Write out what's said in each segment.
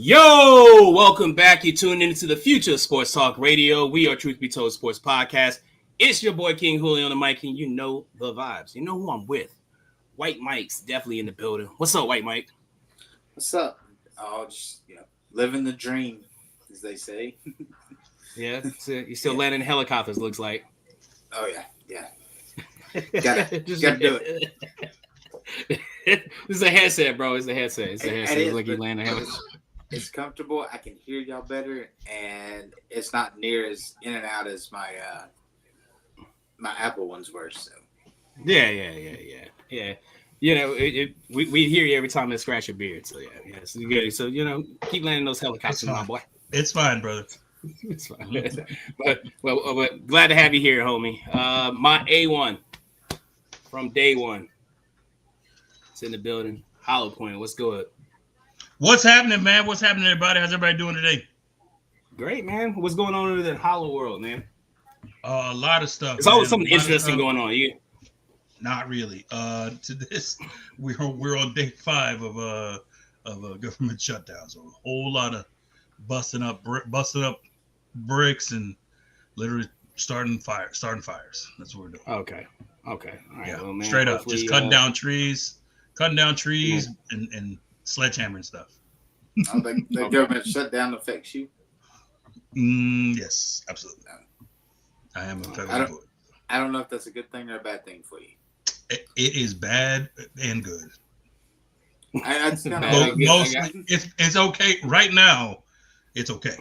Yo, welcome back. You're tuned into the Future Sports Talk Radio. We are Truth Be Told Sports Podcast. It's your boy King Julio on the mic, and you know the vibes. You know who I'm with. White Mike's definitely in the building. What's up, White Mike? What's up? Oh, just living the dream, as they say. Yeah, you still landing helicopters. Looks like. Oh yeah. Gotta do it. This is a headset, bro. It's a headset. It's like you landing helicopter. It's comfortable. I can hear y'all better, and it's not near as in and out as my my Apple ones were. So. Yeah. You know, we hear you every time they scratch your beard. So yeah, so good. So keep landing those helicopters, my boy. It's fine, brother. It's fine. but glad to have you here, homie. My A1 from day one. It's in the building. Hollow Point. What's good? What's happening, man? What's happening, everybody? How's everybody doing today? Great, man. What's going on in the Hollow world, man? A lot of stuff. There's always something interesting going on. Not really. To this, we're on day 5 of a government shutdown. So a whole lot of busting up bricks and literally starting fires. That's what we're doing. Okay. All right. Yeah. Well, man, straight up, just cutting down trees and sledgehammering stuff. The government shutdown affects you? Yes, absolutely. I am a federal employee. I don't know if that's a good thing or a bad thing for you. It is bad and good. Mostly, it's okay right now. It's okay.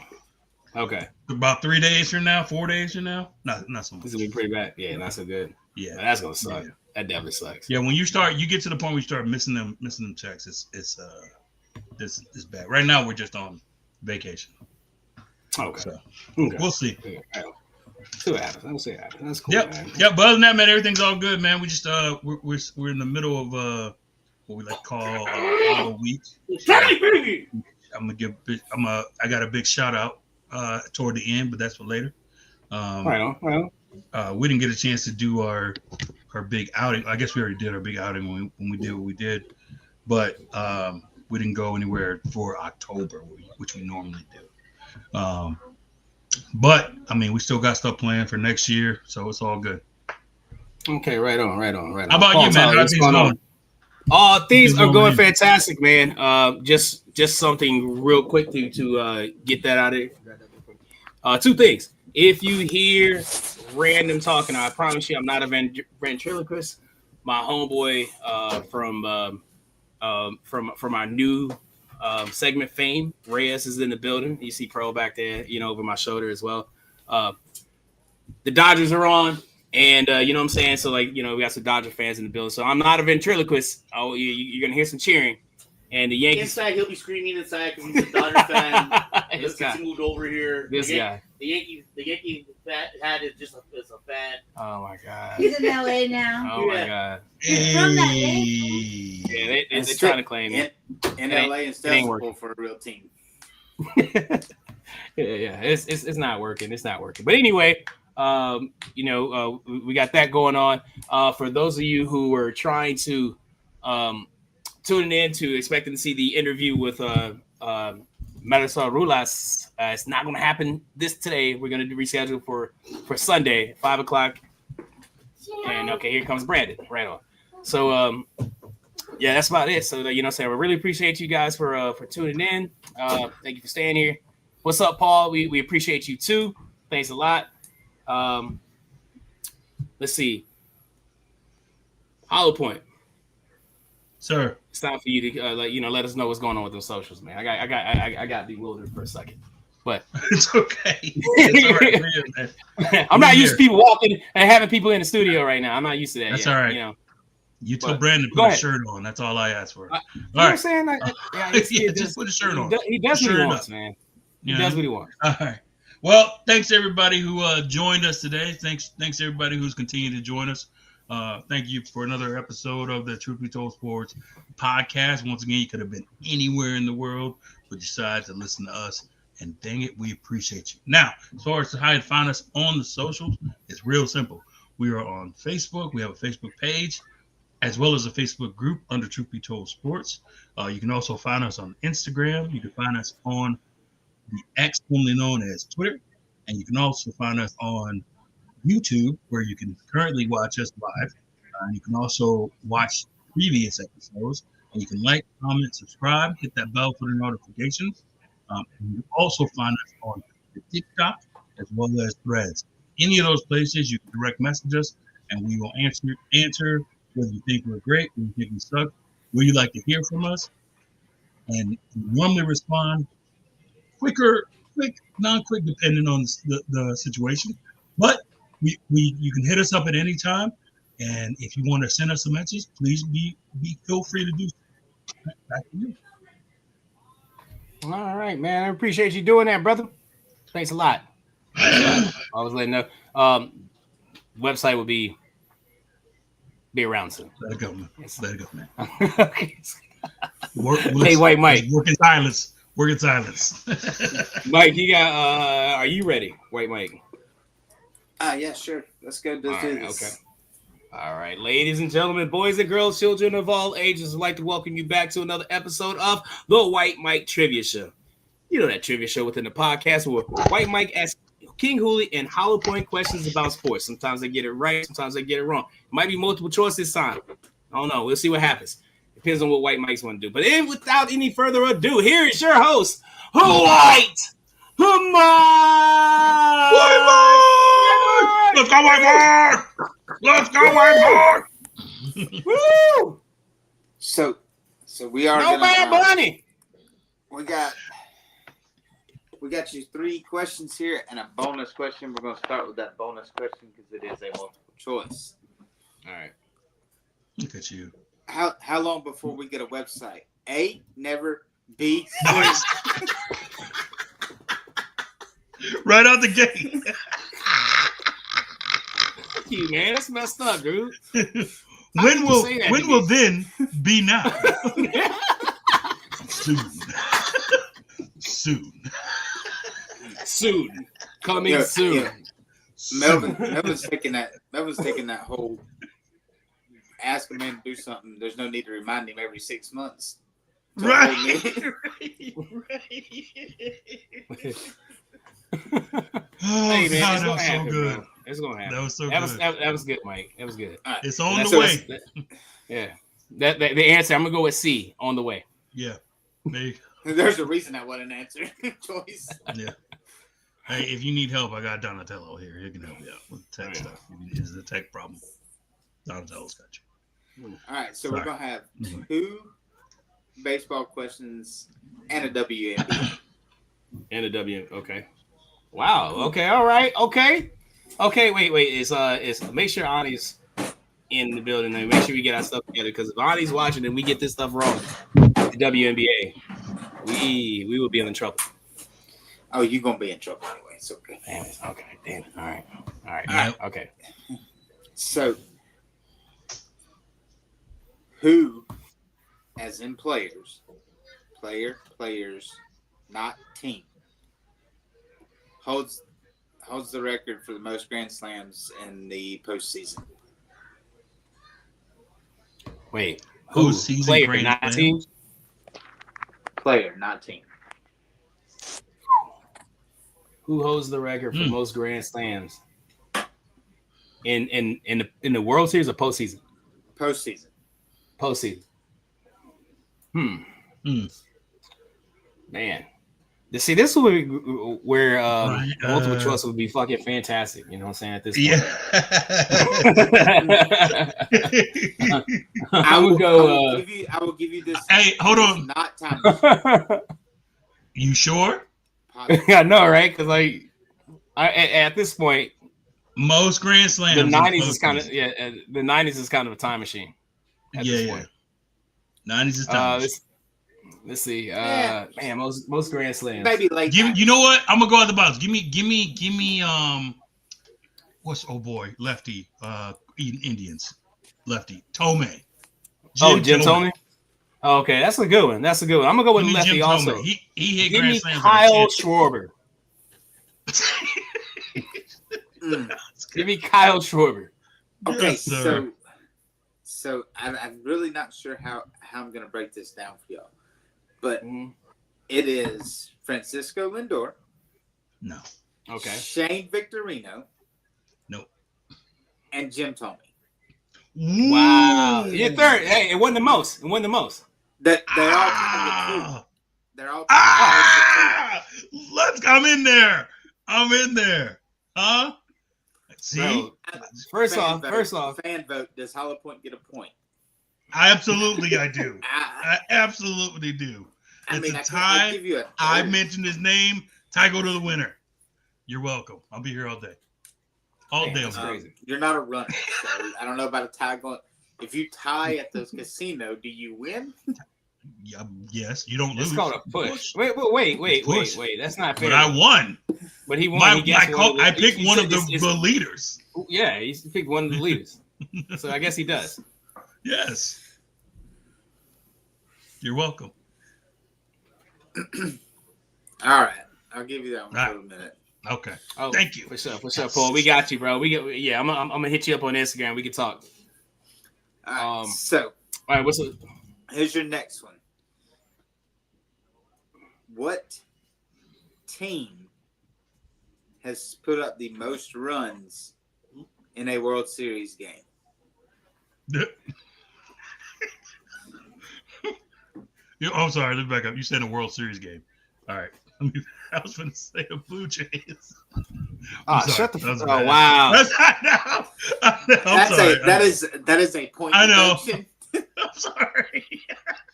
Okay. About 3 days from now, 4 days from now, not so much. This is gonna be pretty bad. Yeah, not so good. Yeah, that's gonna suck. Yeah. That definitely sucks. Yeah, when you get to the point where you start missing them checks, it's bad. Right now, we're just on vacation. Okay. So, we'll see. See what happens. I'll see what happens. That's cool. Yep. Man. Yep. But other than that, man, everything's all good, man. We just we're in the middle of what we like to call a week. I got a big shout out toward the end, but that's for later. Right on. We didn't get a chance to do our big outing. I guess we already did our big outing when we did what we did, but we didn't go anywhere for October, which we normally do. But I mean, we still got stuff planned for next year, so it's all good. Okay, right on. How about you, man? How's things going? Things are going fantastic, man. Just something real quick to get that out of there. 2 things. If you hear random talking, I promise you, I'm not a ventriloquist. My homeboy from our new segment Fame, Reyes, is in the building. You see Pro back there, over my shoulder as well. The Dodgers are on, and you know what I'm saying. So we got some Dodger fans in the building. So I'm not a ventriloquist. Oh, you're gonna hear some cheering. And the Yankees inside, he'll be screaming inside because he's a Dodger fan. This guy moved over here. This guy. The Yankee hat is just a fan. Oh my God. He's in LA now. Oh my God. He's from LA. Yeah, they're trying to claim it. In LA instead for a real team. yeah. It's not working. It's not working. But anyway, we got that going on. For those of you who were trying to tuning in to expecting to see the interview with Marisol Rulas, it's not going to happen today. We're going to reschedule for Sunday, 5:00. And okay, here comes Brandon. Right on. So yeah, that's about it. So we really appreciate you guys for tuning in. Thank you for staying here. What's up, Paul? We appreciate you too. Thanks a lot. Let's see. Hollow Point. Sir, it's time for you to let us know what's going on with those socials, man. I got bewildered for a second, but it's okay. It's all right, man. I'm not used to people walking and having people in the studio right now. I'm not used to that. That's yet, all right. You told Brandon to put a shirt on. That's all I asked for. You know what I'm saying? Just put a shirt on. He does what he wants, man. He does what he wants. All right. Well, thanks everybody who joined us today. Thanks everybody who's continued to join us. Thank you for another episode of the Truth Be Told Sports podcast. Once again, you could have been anywhere in the world, but you decided to listen to us. And dang it, we appreciate you. Now, as far as how to find us on the socials, it's real simple. We are on Facebook. We have a Facebook page. as well as a Facebook group under Truth Be Told Sports. You can also find us on Instagram. You can find us on the X, formerly known as Twitter. And you can also find us on YouTube, where you can currently watch us live. You can also watch previous episodes. And you can like, comment, subscribe, hit that bell for the notifications. And you can also find us on TikTok as well as Threads. Any of those places, you can direct message us, and we will answer whether you think we're great, whether you think we suck, where you'd like to hear from us. And we normally respond quick, non-quick, depending on the situation. But you can hit us up at any time. And if you want to send us a message, please feel free to do so. Back to you. All right, man. I appreciate you doing that, brother. Thanks a lot. I was letting know. Website will be around soon. Let it go, man. Let it go, man. Okay. Hey, White Mike. Work in silence. Work in silence. Mike, you got. Are you ready, White Mike? Yeah, sure. Let's go. Let's do this. Okay. All right, ladies and gentlemen, boys and girls, children of all ages, I'd like to welcome you back to another episode of the White Mike Trivia Show. You know that trivia show within the podcast where White Mike asks King Hooley and Hollow Point questions about sports. Sometimes they get it right, sometimes they get it wrong. It might be multiple choice this time. I don't know. We'll see what happens. Depends on what White Mike's want to do. But without any further ado, here is your host, White Mike. White Mike! Let's go, White Mike! Let's go, White Mike! Woo! So we are No Bad Bunny. We got you 3 questions here and a bonus question. We're going to start with that bonus question because it is a multiple choice. All right. Look at you. How long before we get a website? A, never. B, Nice. Right out the gate. Fuck you, man. That's messed up, dude. When will then be now? Soon. Coming soon. Yeah. Melvin's taking that whole ask a man to do something. There's no need to remind him every 6 months. Right. Oh, Hey, man, God, it's that gonna was so happen, good. bro. It's gonna happen. That was so That good. was good, Mike. That was good. All right. It's on That's- the way. Yeah. The answer, I'm gonna go with C, on the way. Yeah. There you go. There's a reason I wasn't answering choice. Yeah. Hey, if you need help, I got Donatello here. He can help you out with tech stuff. It's a tech problem. Donatello's got you. All right, so Sorry. we're gonna have Mhm. 2 baseball questions and a WNBA. And a W. Okay. Wow. Okay. All right. Okay. Wait. It's make sure Ani's in the building and make sure we get our stuff together, because if Ani's watching and we get this stuff wrong, the WNBA, we will be in trouble. Oh, you're gonna be in trouble anyway. It's okay. Damn it. Okay. Damn it. All right. Yep. Okay. So, who, as in players, not team, holds the record for the most Grand Slams in the postseason? Wait. Who? Postseason Player, Grand not Slam? team? Player, not team. Who holds the record for most Grand Slams in the World Series or postseason? Postseason. Postseason. Man. See, this would be where multiple choice would be fucking fantastic. You know what I'm saying? At this point. Yeah. I would go. I will give you this. Hey, hold this on. is not time. You sure? I know, right? Because at this point, Most Grand Slams. the in '90s is kind of postseason. the '90s is kind of a time machine. At this Yeah. point. 90s is time. Let's see. Yeah. Man, most Grand Slams. Maybe late. You know what? I'm gonna go out the box. Give me what's boy, lefty, Indians. Lefty. Tomei. Jim Thome. Oh, okay, that's a good one. I'm gonna go with Give me lefty Jim also. Thome. He hit Give Grand me Slams. Kyle Schwarber. Give me Kyle Schwarber. Okay, Yes, sir. So I'm really not sure how I'm going to break this down for y'all. But it is Francisco Lindor. No. Okay. Shane Victorino. Nope. And Jim Thome. Wow. You're third. Hey, it wasn't the most. It wasn't the most. They're all tied with 2. They're all Ah! I'm in there. Huh? See? Bro, first off, fan vote. Does Hollow Point get a point? I do. I absolutely do. It's a tie. I mentioned his name. Tie go to the winner. You're welcome. I'll be here all day. All day. That's crazy. You're not a runner, so I don't know about a tie going. If you tie at the casino, do you win? Yeah, yes, you don't lose. It's called a push. Wait. That's not fair. But I won. But he won. I picked one of the leaders. Yeah, he picked one of the leaders. So I guess he does. Yes. You're welcome. All right, I'll give you that one for a minute. Okay. Oh, thank you. For sure, Paul. We got you, bro. I'm gonna hit you up on Instagram. We can talk. All right, all right. Here's your next one. What team has put up the most runs in a World Series game? I'm sorry. Let's back up. You said a World Series game. All right. I was going to say the Blue Jays. Shut the fuck up. Oh, wow. That is a point. I know. I'm sorry.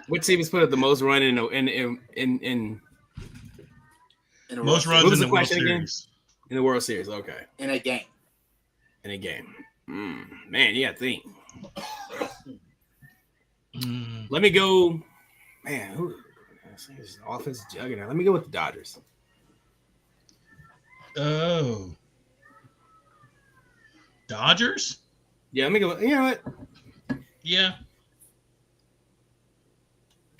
What team has put up the most run in most runs in the World Series? In the World Series, okay. In a game. Man, you got to think. Let me go. Man, who? Offense juggernaut. Let me go with the Dodgers. Oh. Dodgers? Yeah, let me go. You know what? Yeah.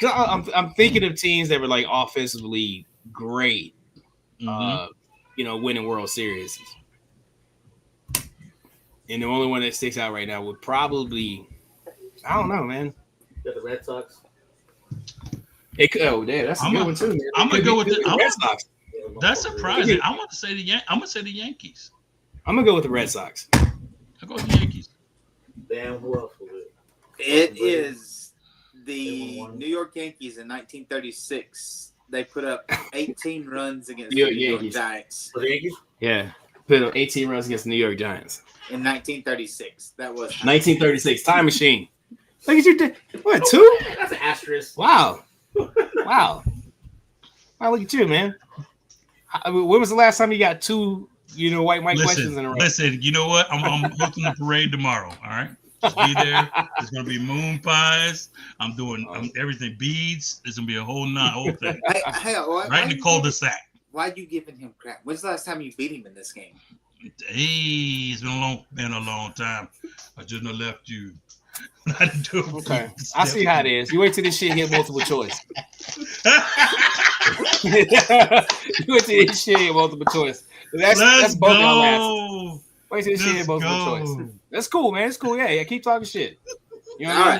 I'm thinking of teams that were like offensively great, winning World Series. And the only one that sticks out right now would probably, I don't know, man. You got the Red Sox. That's a good one too, man. I'm gonna go with the Red Sox. That's surprising. I'm gonna say the Yankees. I'm gonna go with the Red Sox. I'll go with the Yankees. Damn, who else was it? It is the New York Yankees in 1936. They put up 18 runs against the New York Giants. The Yankees? Yeah, put up 18 runs against the New York Giants. In 1936. That was 1936. Time machine. Look at you. What, 2? That's an asterisk. Wow. Wow, look at you, man. When was the last time you got 2, white mic questions in a row? Listen, you know what? I'm hosting the parade tomorrow, all right? Just be there. There's going to be moon pies. I'm doing everything, beads. There's going to be a whole thing. Right in the cul-de-sac. Why are you giving him crap? When's the last time you beat him in this game? Hey, it's been a long time. I just not left you. Okay, I see how it is. You wait till this shit hit multiple choice. You wait till this shit hit multiple choice. That's both y'all last. Wait till this shit hit multiple choice. That's cool, man. It's cool. Yeah, keep talking shit. You know what I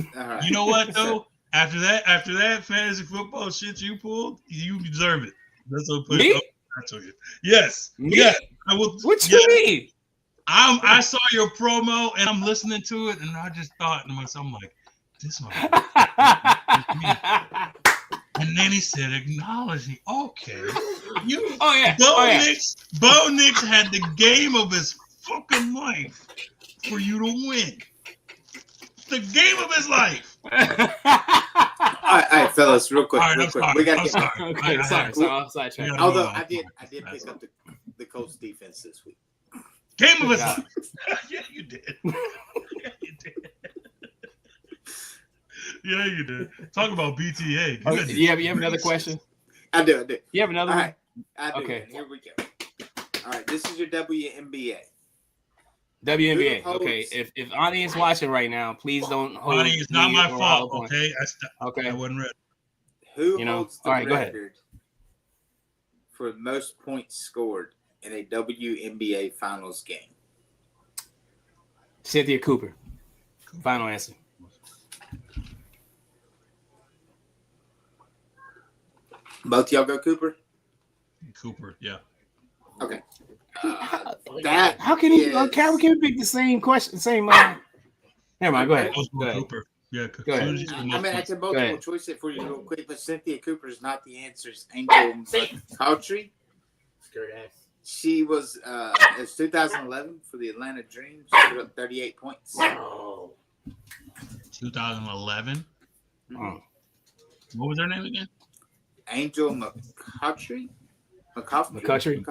mean? All right. You know what though? After that fantasy football shit you pulled, you deserve it. That's what put it up. I told you. Yes. Me? Yes. I will. What you mean? I saw your promo and I'm listening to it and I just thought to myself, I'm like, this one. And then he said, acknowledge me. Okay. Bo Nix had the game of his fucking life for you to win. The game of his life. All right, fellas, real quick. We got to get. Okay, sorry. Although I did pick up the Colts defense this week. Game of his life. Yeah, you did. Yeah, you did. Talk about BTA. Okay, you have another question? I do. You have another one? Right. I do. Okay. Here we go. All right, this is your WNBA. Okay, if audience watching right now, please don't hold. Audience, it's not my fault. Okay, I wasn't ready. Who holds the record for most points scored in a WNBA Finals game? Cynthia Cooper. Final answer. Both y'all go Cooper. Cooper, yeah. Okay. That How can he? is- How can we pick the same question? Same. Never mind. Go ahead. Most Go ahead. Cooper. Yeah, Go ahead. soon as you say I most mean, I Cooper. can Go multiple ahead. choice it for you real quick, but Cynthia Cooper is not the answer. It's Angel McCoughtry. Skirt ass. She was it's 2011 for the Atlanta Dream. She put up 38 points. Oh. 2011. Oh. What was her name again? Angel McCoughtry. McCoughtry? McCoughtry.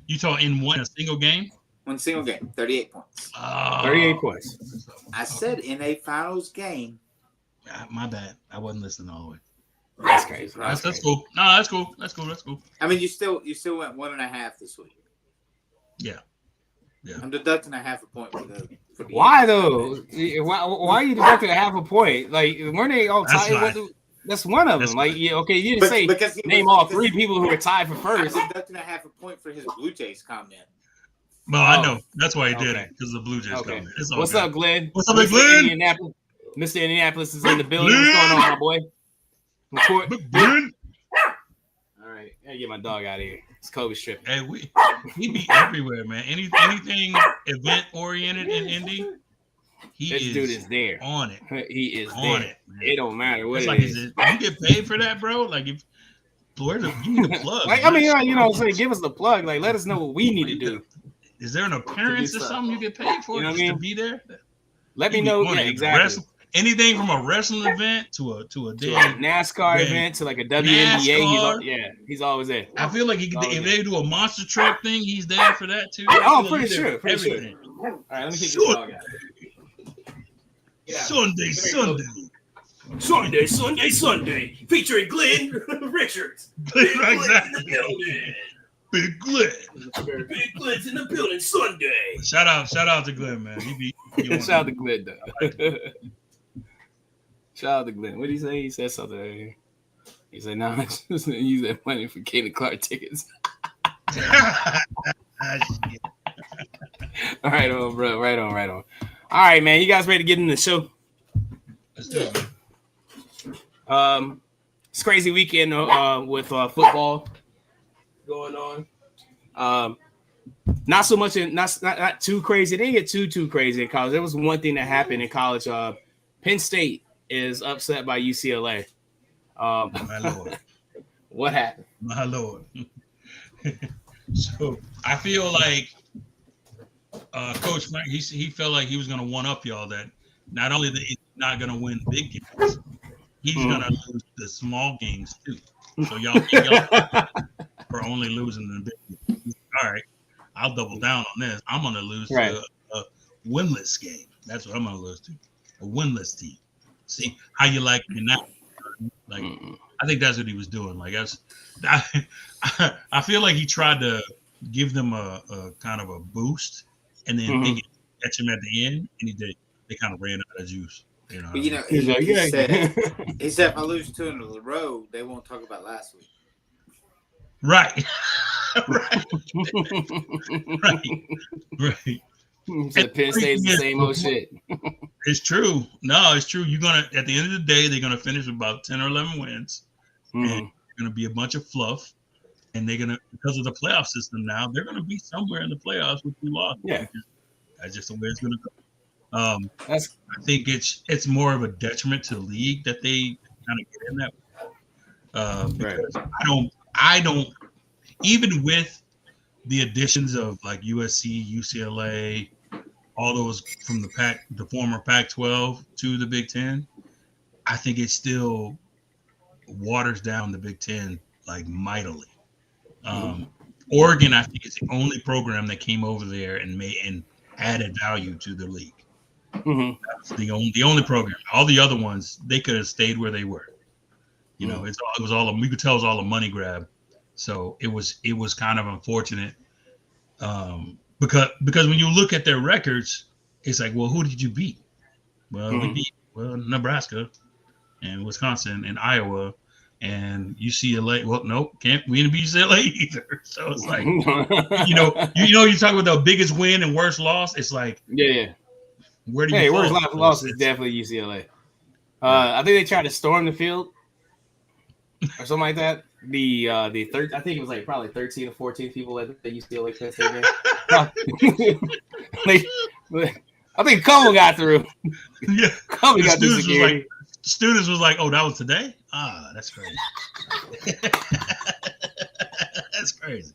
You talk in a single game? One single game, 38 points. 38 points. I said in a finals game. My bad. I wasn't listening all the way. That's crazy. That's crazy. cool. No, that's cool. That's cool. That's cool. I mean, you still went 1.5 this week. Yeah. Yeah. I'm deducting a half a point for the. Why though? Why are you deducting a half a point? Like, weren't they all That's tied? fine. That's one of That's them. Like, fine. yeah, okay, you didn't say because he name was- all because three people who were tied for I'm first. deducting a half a point for his Blue Jays comment. Well, I know. That's why he did Okay. it, because of the Blue Jays Okay. coming. It's all What's good. up, Glenn? What's up, Mr. Glenn? Indianapolis. Mr. Indianapolis is in the building. What's going on, my boy? Record. Big Glenn. All right, I gotta get my dog out of here. It's Kobe stripping. Hey, he be everywhere, man. Anything event oriented in Indy, he This is dude is there. on it. He is On there. it, man. It don't matter what It's it like, is. you get paid for that, bro? Like, if you need a plug. Like, I man. mean, you know, say give us the plug. Like, let us know what we need to do. Is there an appearance or stuff. something you get paid for You know what I just to mean? be there? Let He me be know. on Yeah, it. exactly. Anything from a wrestling event to a To a damn. NASCAR Yeah. event to like a WNBA. NASCAR. He's always there. I feel like if they do a monster truck thing, he's there for that too. Oh, I feel like pretty he's there sure, for pretty sure. everything. All right, let me kick Sure. this dog out. Sunday. Sunday, featuring Glenn Richards. Exactly. Big Glenn. Big Glenn's in the building Sunday. Shout out to Glenn, man. He on Shout out it. to Glenn, though. Shout out to Glenn. What did he say? He said something earlier. He said, "No, I'm just gonna use that money for Kaden Clark tickets." All right, on, bro. Right on. All right, man. You guys ready to get in the show? Let's do it, man. It's a crazy weekend with football going on. Not so much, not too crazy. It didn't get too crazy in college. There was one thing that happened in college. Penn State is upset by UCLA. My lord. What happened? My lord. So I feel like Coach Frank, he felt like he was going to one up y'all, that not only that he's not going to win big games, he's going to lose the small games too. So y'all are only losing the big games. All right, I'll double down on this. I'm going to lose to a winless game. That's what I'm going to lose to, a winless team. See how you like me now. Like, I think that's what he was doing. Like, I feel like he tried to give them a kind of a boost, and then they catch him at the end, and he did. They kind of ran out of juice. You know, But you know, He's like, he said if I lose 2 in a row, they won't talk about last week. right, right. Said Penn State's the same old shit. It's true. No, it's true. You're gonna at the end of the day, they're gonna finish with about 10 or 11 wins, and it's gonna be a bunch of fluff. And they're gonna, because of the playoff system now, they're gonna be somewhere in the playoffs with 2 losses. Yeah, that's just the way it's gonna go. I think it's more of a detriment to the league that they kind of get in that. Because I don't even with the additions of like USC, UCLA, all those from the former Pac-12 to the Big Ten, I think it still waters down the Big Ten like mightily. Oregon, I think, is the only program that came over there and added value to the league. That's the only program. All the other ones, they could have stayed where they were. You know, it was all we could tell it was all a money grab. So it was kind of unfortunate. Because when you look at their records, it's like, well, who did you beat? Well, we beat Nebraska and Wisconsin and Iowa and UCLA. Well, nope, can't win to UCLA either. So it's like, you talk about the biggest win and worst loss. It's like, yeah. Where do you? Hey, fall? worst loss is definitely UCLA. I think they tried to storm the field or something like that. The third, I think it was like probably 13 or 14 people at the UCLA Penn State game. I think a couple got through. Yeah, couple got through security. Students was like, "Oh, that was today? Ah, that's crazy." That's crazy.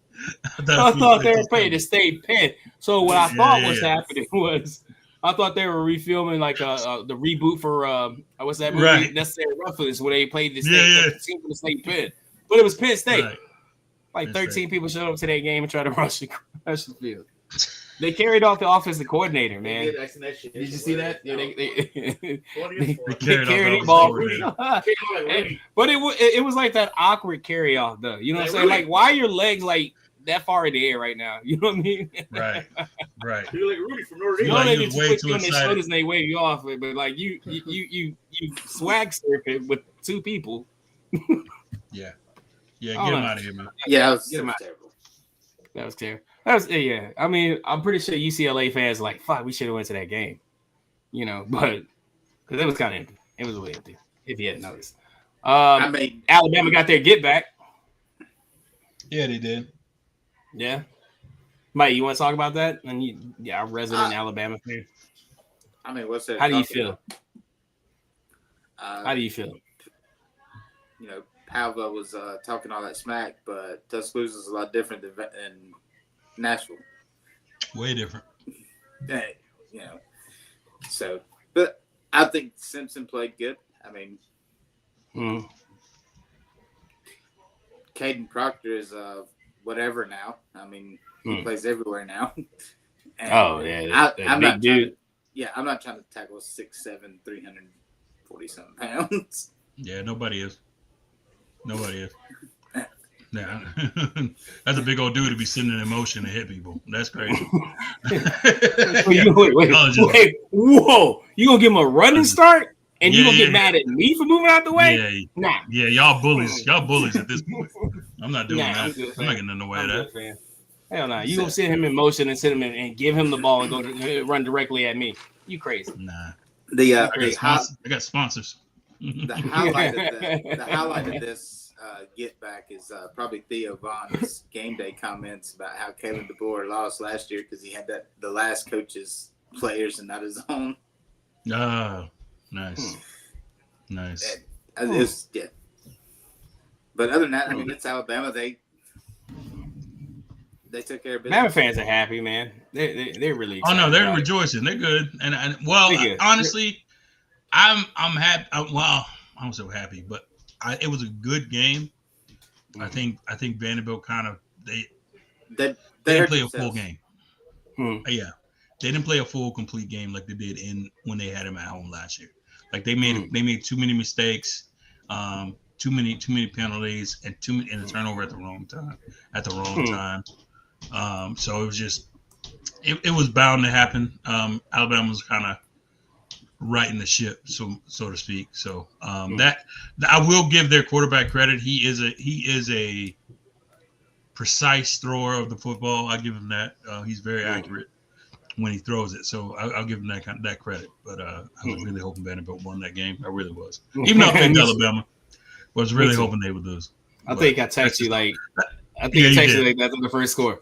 I thought they were playing the state Penn. So what I thought was happening was I thought they were refilming like the reboot for what's that movie? Right. Necessary Roughness, where they played the team for the state Penn. But it was Penn State. Right. Like 13 people showed up to that game and tried to rush the field. They carried off the offensive coordinator, man. Did you see that? Yeah, they carried the ball. But it was like that awkward carry off, though. You know what I'm saying? Like, why are your legs like that far in the air right now? You know what I mean? Right. You're like Rudy from Notre Dame. You know they just put you on their shoulders and they wave you off, but like you swag surf it with two people. Yeah, get him out of here, man. Yeah, that was terrible. That was terrible. Yeah. I mean, I'm pretty sure UCLA fans are like, fuck, we should have went to that game. But because it was kind of empty. It was really empty, if you hadn't noticed. Alabama got their get back. Yeah, they did. Yeah. Mike, you want to talk about that? And our resident Alabama fan. I mean, what's that? How do you feel? How do you feel? Palva was talking all that smack, but Tuscaloosa is a lot different than Nashville. Way different. So, but I think Simpson played good. I mean, Caden Proctor is whatever now. I mean, he plays everywhere now. I'm not dude. I'm not trying to tackle 6'7", 340-something pounds. Yeah, nobody is. Yeah, that's a big old dude to be sitting in motion and hit people. That's crazy. Wait, whoa! You gonna give him a running start, and you gonna get mad at me for moving out the way? Nah. Yeah, y'all bullies at this point. I'm not doing that. I'm not getting in the way of that. Hell no! You gonna sit him in motion and sit him in and give him the ball and go run directly at me? You crazy? Nah. I got sponsors. The highlight of this get back is probably Theo Vaughn's game day comments about how Kevin DeBoer lost last year because he had the last coach's players and not his own. Oh, nice. But other than that, I mean, it's Alabama. They took care of business. Alabama fans are happy, man. They're really excited. Oh no, they're rejoicing. They're good. And honestly, I'm happy. I'm so happy, but it was a good game. I think Vanderbilt kind of they didn't play a full game. Yeah, they didn't play a full complete game like they did when they had him at home last year. Like they made too many mistakes, too many penalties, and a turnover at the wrong time. So it was just it was bound to happen. Alabama was kind of righting the ship, so to speak. So that I will give their quarterback credit. He is a precise thrower of the football. I give him that. He's very accurate when he throws it. So I'll give him that credit. But I was really hoping Vanderbilt won that game. I really was. Even though I picked Alabama, was really hoping they would lose. I think I texted you like that's the first score.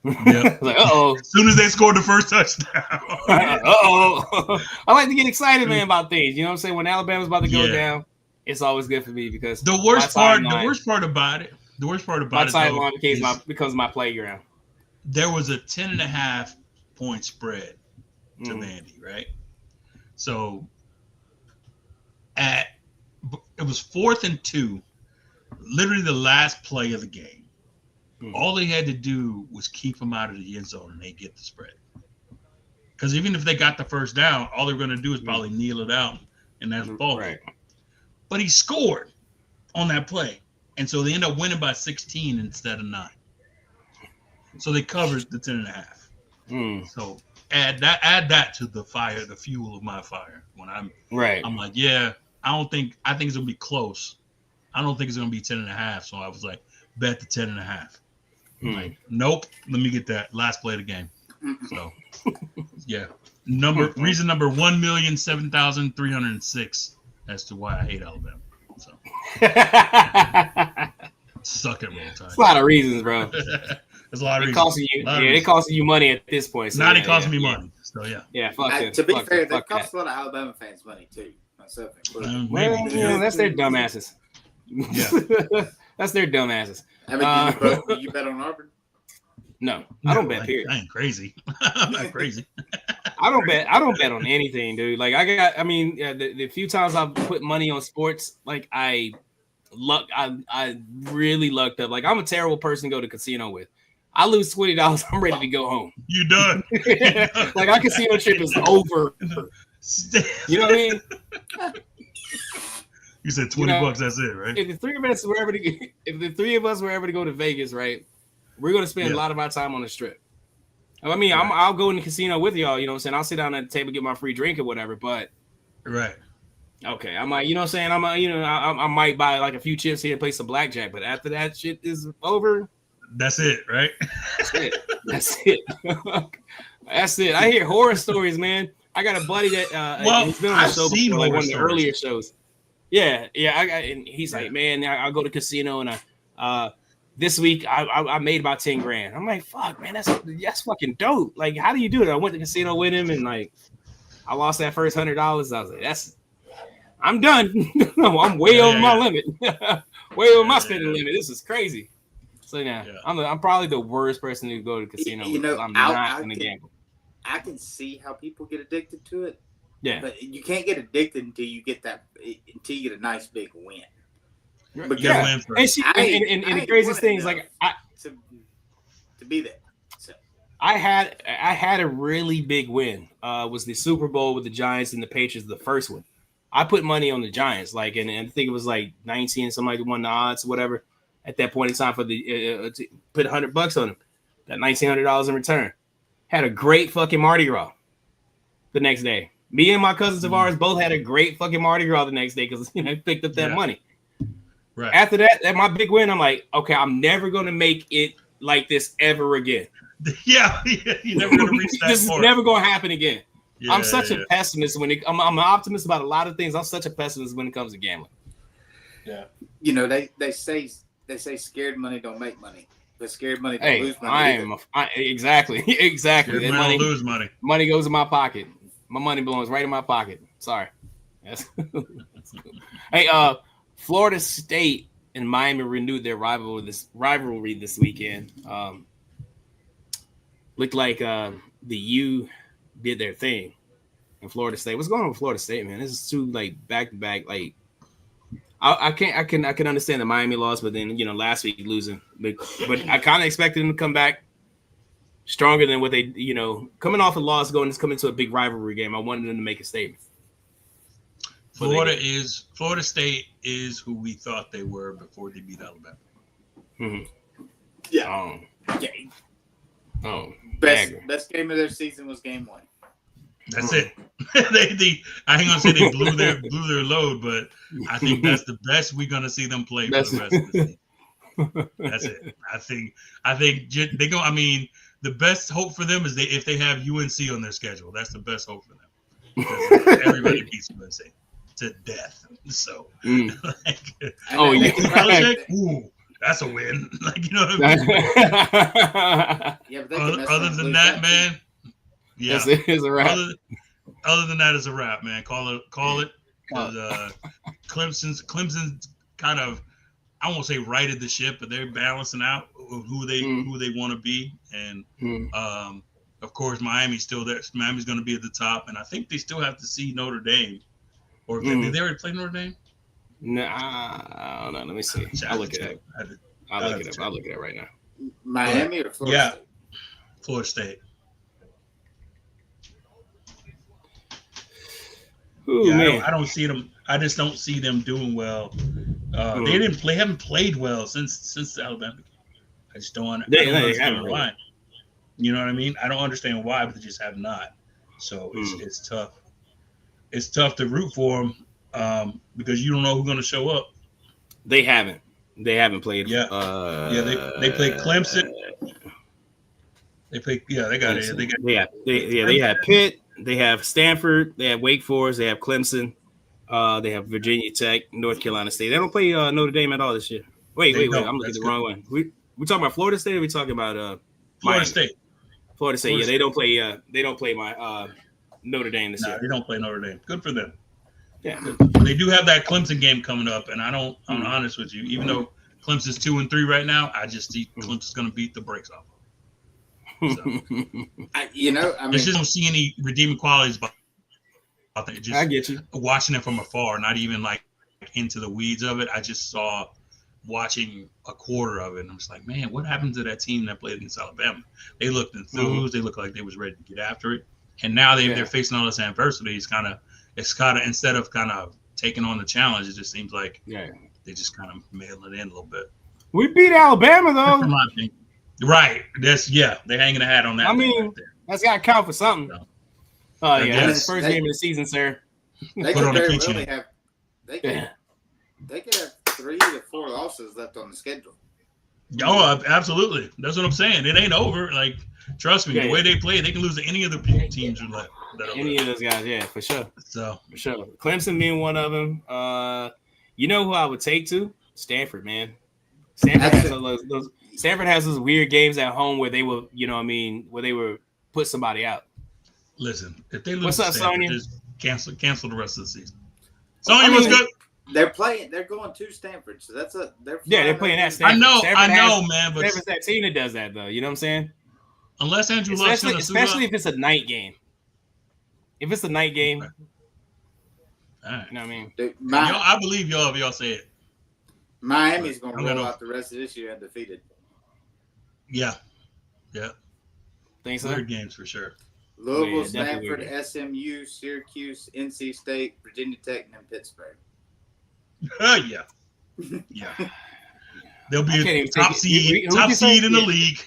Yep. Like, uh-oh. As soon as they scored the first touchdown. Uh-oh. I like to get excited, man, about things. You know what I'm saying? When Alabama's about to go down, it's always good for me because the worst part about it my sideline becomes my playground. There was a 10.5 point spread to Vandy, right? So it was 4th and 2, literally the last play of the game. All they had to do was keep them out of the end zone and they get the spread. Because even if they got the first down, all they're going to do is probably kneel it out, and that's ball. Right. But he scored on that play, and so they end up winning by 16 instead of 9. So they covered the 10.5. So add that to the fire, the fuel of my fire. When I'm like, I think it's gonna be close. I don't think it's going to be 10.5. So I was like, bet the 10.5. Hmm. Like, nope. Let me get that last play of the game. So, yeah. Reason number 1,007,306 as to why I hate Alabama. So, suck it, Roll Tide. It's a lot of reasons, bro. There's a lot of It reasons. costing you, it costing you money at this point. So Now yeah, it costing yeah, me yeah. money. So, yeah. Yeah, fuck it. To be fuck fair, it, they fuck cost that. a lot of Alabama fans money too. Myself included. Maybe. Well, yeah, that's their dumbasses. Yeah. That's their dumbasses. I mean, do you bet on Auburn? No, I don't bet. Period. I ain't crazy. I'm not crazy. I don't bet on anything, dude. Like the few times I've put money on sports, like I really lucked up. Like I'm a terrible person to go to casino with. I lose $20, I'm ready to go home. You done. Like our casino trip is over. You know what I mean? You said $20, that's it, right? If the three of us were ever to go to Vegas, right, we're gonna spend a lot of our time on the strip. I mean, Right. I'll go in the casino with y'all, you know what I'm saying? I'll sit down at the table, get my free drink or whatever, but Right. okay, I might, you know what I'm saying? I might buy like a few chips here and play some blackjack, but after that shit is over, That's it, right? that's it. That's it. That's it. I hear horror stories, man. I got a buddy that he's been on the I've show seen before, like horror one of the stories. earlier shows. Yeah. And he's like, man, I'll go to casino and this week I made about 10 grand. I'm like, fuck, man, that's fucking dope. Like, how do you do it? I went to casino with him and like I lost that first $100. I was like, I'm done. I'm way over my limit. Way over my spending limit. This is crazy. So yeah. I'm probably the worst person to go to casino with because I'm not gonna gamble. I can see how people get addicted to it. Yeah. But you can't get addicted until you get a nice big win. You gotta win first. And the craziest thing is like to be there. So. I had a really big win. Was the Super Bowl with the Giants and the Patriots, the first one. I put money on the Giants, like, and I think it was like 19, somebody won the odds, whatever. At that point in time, for the to put $100 on them, that $1,900 in return. Had a great fucking Mardi Gras the next day. Me and my cousins of ours both had a great fucking Mardi Gras the next day because picked up that money. Right. After that, my big win, I'm like, okay, I'm never gonna make it like this ever again. Yeah, you're never gonna reach that This point. is never gonna happen again. Yeah, I'm such a pessimist I'm an optimist about a lot of things. I'm such a pessimist when it comes to gambling. Yeah. They say scared money don't make money, but scared money don't lose money. Exactly. Scared money don't lose money. Money goes in my pocket. My money belongs right in my pocket. Sorry. Yes. Hey, Florida State and Miami renewed their rivalry this weekend. Looked like the U did their thing in Florida State. What's going on with Florida State, man? This is two like back to back. Like I can understand the Miami loss, but then last week losing. But I kind of expected them to come back stronger than what they coming off a loss, coming into a big rivalry game. I wanted them to make a statement. Florida State is who we thought they were before they beat Alabama. Mm-hmm. Yeah. Best game of their season was game 1. That's it. I ain't gonna say they blew their load, but I think that's the best we're gonna see them play for the rest of the season. That's it. I think they go. I mean, the best hope for them is if they have UNC on their schedule. That's the best hope for them. Because everybody beats UNC to death. So, ooh, that's a win. Like, you know what I mean? Other than that, man. Yeah, it's a wrap. Other than that, it's a wrap, man. Call it. Because Clemson's kind of, I won't say righted the ship, but they're balancing out who they want to be, and of course Miami's still there. Miami's going to be at the top, and I think they still have to see Notre Dame. Or did they already play Notre Dame? No, I don't know. Let me see. I'll look it up. I'll look it up right now. Miami or Florida State? Florida State. Ooh, man. I don't see them. I just don't see them doing well. They haven't played well since the Alabama game. I just don't understand why. You know what I mean? I don't understand why, but they just have not. So it's tough. It's tough to root for them because you don't know who's going to show up. They haven't played. Yeah. They played Clemson. They got it. They have Pitt. They have Stanford. They have Wake Forest. They have Clemson. They have Virginia Tech, North Carolina State. They don't play Notre Dame at all this year. Wait. I'm looking at the wrong one. We talking about Florida State? Or we talking about Florida State? Florida State. Yeah, they don't play. They don't play my Notre Dame this year. They don't play Notre Dame. Good for them. Yeah, they do have that Clemson game coming up, and I'm honest with you. Even though Clemson's 2-3 right now, I just think Clemson's going to beat the brakes off. So, I just don't see any redeeming qualities about it. Just I get you. Watching it from afar, not even like into the weeds of it. I just saw watching a quarter of it, and I'm just like, man, what happened to that team that played against Alabama? They looked enthused. They looked like they was ready to get after it, and now they're facing all this adversity. It's kind of instead of kind of taking on the challenge, it just seems like they just kind of mail it in a little bit. We beat Alabama though. Right. They're hanging a hat on that. I mean, right there. That's got to count for something. So, that's the first game of the season, sir. They could very well have. They could have 3 to 4 losses left on the schedule. Oh, absolutely. That's what I'm saying. It ain't over. Like, trust me, the way they play, they can lose to any of the teams who left. Any of those guys, yeah, for sure. So for sure, Clemson being one of them. You know who I would take to? Stanford, man. Stanford has those weird games at home where they will, where they will put somebody out. Listen, if they lose, what's up, Sonya? Just cancel the rest of the season. Sonya, what's good? They're going to Stanford, so they're playing at Stanford. I know, man, but Stanford's that team that does that, though. You know what I'm saying? Unless Andrew Luck's going to especially if it's a night game. If it's a night game, right. All right. You know what I mean? Dude, I believe y'all if y'all say it. Miami's going to roll out the rest of this year undefeated. Yeah. Think so? Weird games for sure. Louisville, Stanford, SMU, Syracuse, NC State, Virginia Tech, and then Pittsburgh. Yeah. They'll be a top seed in the league.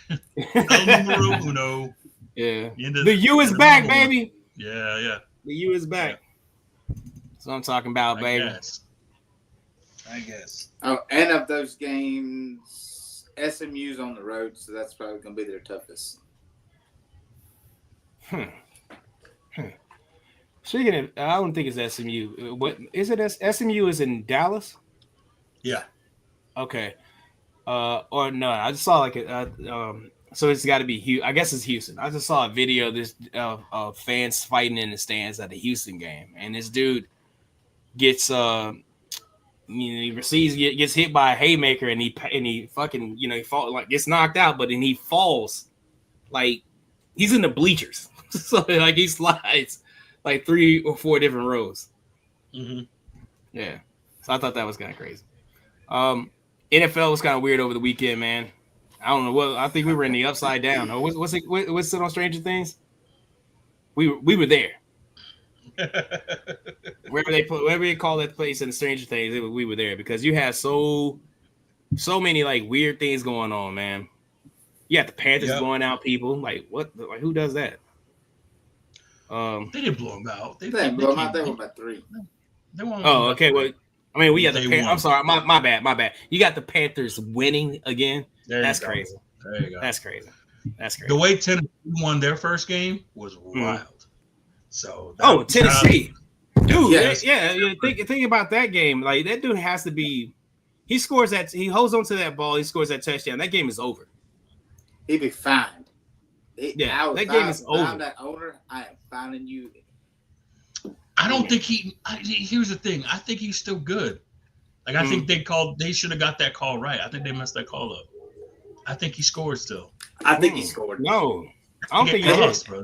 El numero uno. Yeah. The U is back, baby. Yeah. The U is back. That's what I'm talking about, baby. I guess. Oh, and of those games, SMU's on the road, so that's probably going to be their toughest. Speaking of, I don't think it's SMU. What is it? SMU is in Dallas. Yeah. Okay. Or no, I just saw so it's got to be Houston. I guess it's Houston. I just saw a video of this fans fighting in the stands at the Houston game, and this dude gets gets hit by a haymaker, and he fucking he fall, like gets knocked out, but then he falls like he's in the bleachers, so like he slides like 3 or 4 different rows. Mm-hmm. Yeah, so I thought that was kind of crazy. NFL was kind of weird over the weekend, man. I don't know what. I think we were in the upside down. Or what's it on Stranger Things? We were there. Wherever they call that place in Stranger Things, we were there because you had so many like weird things going on, man. You got the Panthers blowing out people. Like what? Like who does that? They didn't blow them out. They didn't blow them out. They won by 3. Okay. Well, I mean, we got the. I'm sorry, my bad. You got the Panthers winning again. That's crazy. There you go. That's crazy. The way Tennessee won their first game was wild. So Tennessee, dude, think about that game. Like that dude has to be. He scores that. He holds on to that ball. He scores that touchdown. That game is over. He'd be fined. That game is over. That owner, I am fining you. I don't think here's the thing. I think he's still good. Like I think they should have got that call right. I think they messed that call up. I think he scored still. I think he scored. No, I don't think he did. Bro.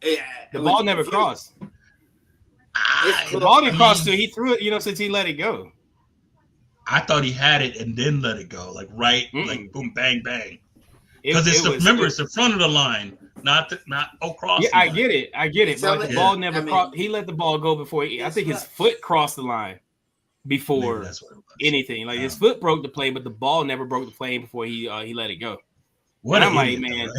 Yeah, the ball never crossed. The ball didn't cross till he threw it. Since he let it go. I thought he had it and then let it go, like like boom, bang, bang. Because it's the front of the line, not across. Yeah, I get it. But the ball never crossed. He let the ball go before. I think his foot crossed the line before anything. Like his foot broke the plane, but the ball never broke the plane before he let it go. I'm like, man,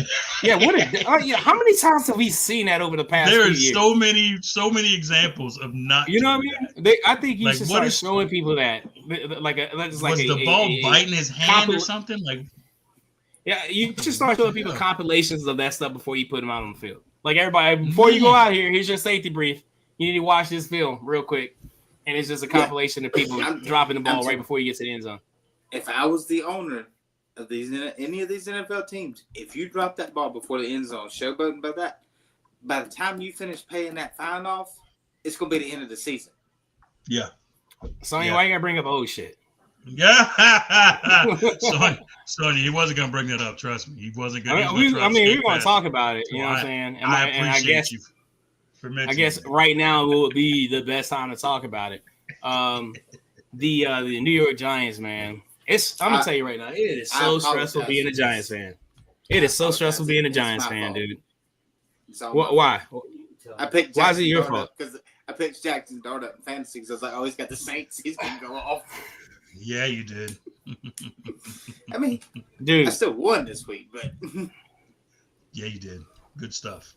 how many times have we seen that over the past? There are so many examples of not. You know what I mean? I think you should start showing people that like the ball biting his hand or compil- something? Like, yeah, you should start showing people compilations of that stuff before you put them out on the field. Like everybody, before you go out here, here's your safety brief. You need to watch this film real quick, and it's just a compilation of people dropping the ball right before you get to the end zone. If I was the owner of any of these NFL teams, if you drop that ball before the end zone, showboating about that, by the time you finish paying that fine off, it's gonna be the end of the season. Yeah. Sonny, why you gotta bring up old shit? Yeah. Sonny, he wasn't gonna bring that up. Trust me, he wasn't gonna. We're gonna talk about it. You know what I'm saying? And I appreciate you for mentioning. I guess right now will be the best time to talk about it. The New York Giants, man. I'm gonna tell you right now, it is so stressful being a Giants fan. It is so stressful being a Giants fan, dude. Why? I picked. Why is it your fault? Because I picked Jackson Dart up in fantasy because I was like, oh, he's got the Saints. He's gonna go off. Yeah, you did. I mean, dude, I still won this week, but yeah, you did. Good stuff.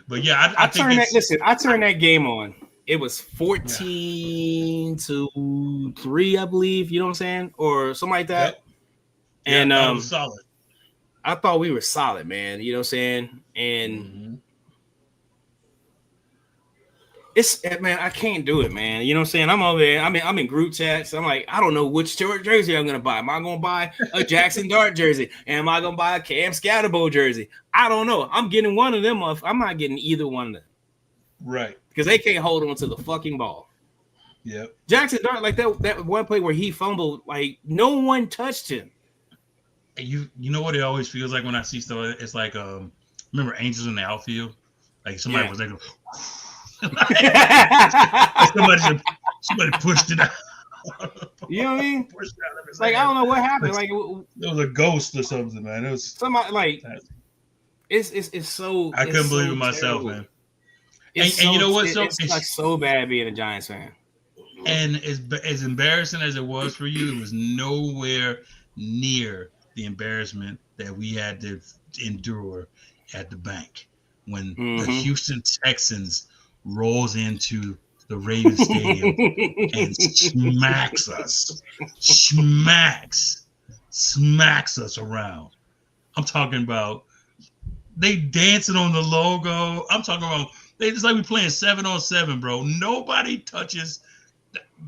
But yeah, I turned that game on. It was 14-3, I believe. You know what I'm saying, or something like that. Yeah, and that was solid. I thought we were solid, man. You know what I'm saying, and. Man, I can't do it, man. You know what I'm saying? I'm over there. I'm in group chats. I'm like, I don't know which jersey I'm gonna buy. Am I gonna buy a Jackson Dart jersey? Am I gonna buy a Cam Scatterbo jersey? I don't know. I'm getting one of them. I'm not getting either one of them. Right. Because they can't hold on to the fucking ball. Yep. Jackson Dart, like that one play where he fumbled, like no one touched him. You know what it always feels like when I see stuff? It's like remember Angels in the Outfield? Like somebody was like. somebody pushed it out. You know what I mean? Like I don't know what happened. Like there was a ghost or something, man. It was somebody like it's so. I couldn't believe it myself, man. And you know what? It's like so bad being a Giants fan. And as embarrassing as it was for you, it was nowhere near the embarrassment that we had to endure at the bank when the Houston Texans rolls into the Ravens Stadium and smacks us around. I'm talking about they dancing on the logo. I'm talking about it's like we playing 7-on-7, bro. Nobody touches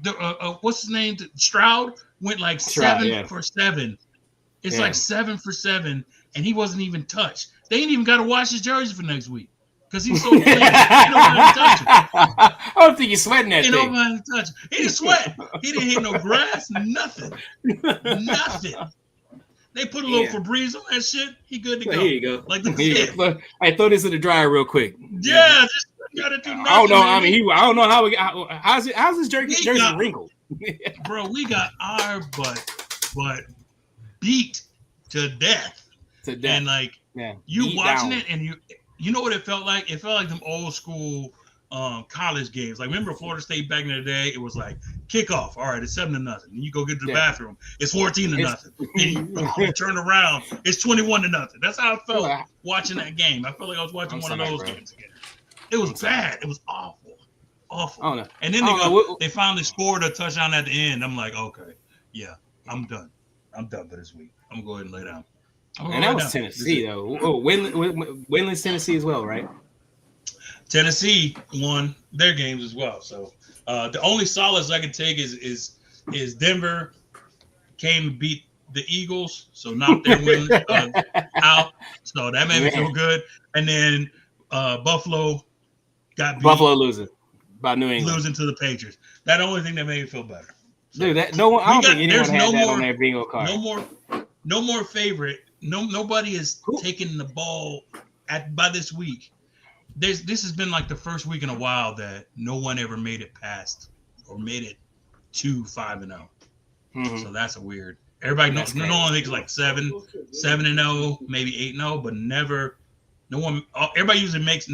the what's his name? Stroud went like 7 for 7. It's like 7 for 7, and he wasn't even touched. They ain't even got to wash his jersey for next week. Because he's so clean. He don't touch him. I don't think he's sweating that thing. He don't want to touch him. He didn't sweat. He didn't hit no grass, nothing. They put a little Febreze on that shit. He good to go. Here you go. Like I throw this in the dryer real quick. Yeah, just gotta do nothing. I don't know. I mean, I don't know how's his jersey wrinkled. Bro, we got our butt beat to death. And like you watching it, and you know what it felt like? It felt like them old school college games. Like remember Florida State back in the day? It was like kickoff. All right, it's 7-0. And you go get to the bathroom. It's 14-0. And you turn around. It's 21-0. That's how I felt watching that game. I felt like I was watching one of those games again. It was bad. It was awful. Oh, no. And then they finally scored a touchdown at the end. I'm like, okay, yeah, I'm done. I'm done for this week. I'm gonna go ahead and lay down. And that was Tennessee, though. Winless Tennessee as well, right? Tennessee won their games as well. So the only solace I can take is Denver came and beat the Eagles, so knocked their win out. So that made me feel good. And then Buffalo got beat. Buffalo losing by New England. Losing to the Patriots. That the only thing that made me feel better. So, dude, I don't think anyone had that on their bingo card. No more favorite. Nobody is taking the ball by this week. This has been like the first week in a while that no one ever made it past or made it to 5-0. So that's a weird. Everybody normally thinks like 7-0, maybe 8-0, but never. No one. Everybody usually makes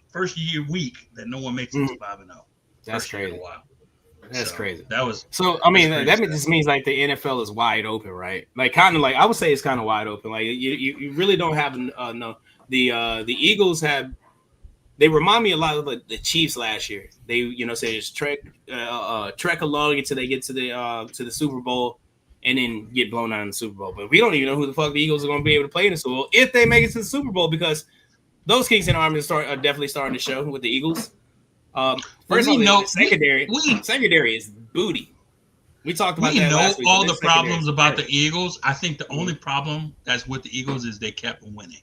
first year week that no one makes it to 5-0. That's crazy. That's crazy. That was so. I mean, that just means like the NFL is wide open, right? Like kind of like I would say it's kind of wide open. Like you really don't have the Eagles they remind me a lot of the Chiefs last year. They say just trek along until they get to the Super Bowl, and then get blown out in the Super Bowl. But we don't even know who the fuck the Eagles are going to be able to play in the Super Bowl if they make it to the Super Bowl, because those Kings and Army are definitely starting to show with the Eagles. First of all, secondary is booty. We talked about that last week. All the problems about the Eagles. I think the only problem that's with the Eagles is they kept winning.